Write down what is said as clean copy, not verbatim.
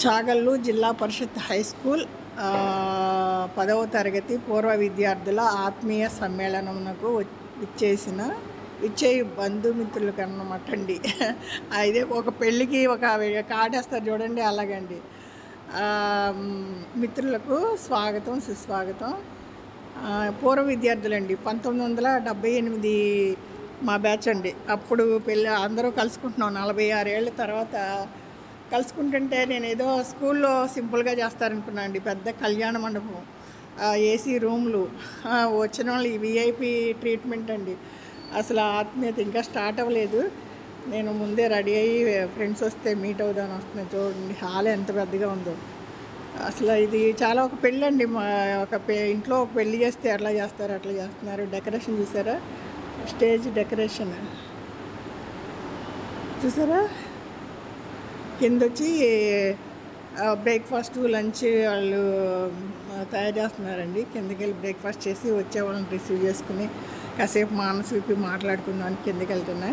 చాగల్లు జిల్లా పరిషత్ high school 10వ తరగతి పూర్వ విద్యార్థుల ఆత్మీయ సమ్మేళనమునకు ఇచ్చే బంధుమిత్రులకు అన్నమాట అండి. అయితే ఒక పెళ్ళికి ఒక కార్డేస్తారు చూడండి, అలాగండి. మిత్రులకు స్వాగతం, సుస్వాగతం. పూర్వ విద్యార్థులండి, 1978 మా బ్యాచ్ అండి. అప్పుడు పెళ్ళి అందరూ కలుసుకుంటున్నాం. 46 ఏళ్ళ తర్వాత కలుసుకుంటుంటే నేను ఏదో స్కూల్లో సింపుల్గా చేస్తారనుకున్నాను అండి. పెద్ద కళ్యాణ మండపం, ఏసీ రూమ్లు, వచ్చిన వాళ్ళు విఐపి ట్రీట్మెంట్ అండి. అసలు ఆత్మీయత ఇంకా స్టార్ట్ అవ్వలేదు. నేను ముందే రెడీ అయ్యి ఫ్రెండ్స్ వస్తే మీట్ అవుదామని వస్తున్నాను. చూడండి హాల్ ఎంత పెద్దగా ఉందో. అసలు ఇది చాలా ఒక పెళ్ళి అండి. ఇంట్లో ఒక పెళ్ళి చేస్తే ఎట్లా చేస్తారు అట్లా చేస్తున్నారు. డెకరేషన్ చూసారా, స్టేజ్ డెకరేషన్ చూసారా. కింద వచ్చి బ్రేక్ఫాస్ట్, లంచ్ వాళ్ళు తయారు చేస్తున్నారండి. కిందకి వెళ్ళి బ్రేక్ఫాస్ట్ చేసి వచ్చే వాళ్ళని రిసీవ్ చేసుకుని కాసేపు మనసు విప్పి మాట్లాడుకుందామని కిందకి వెళ్తున్నా.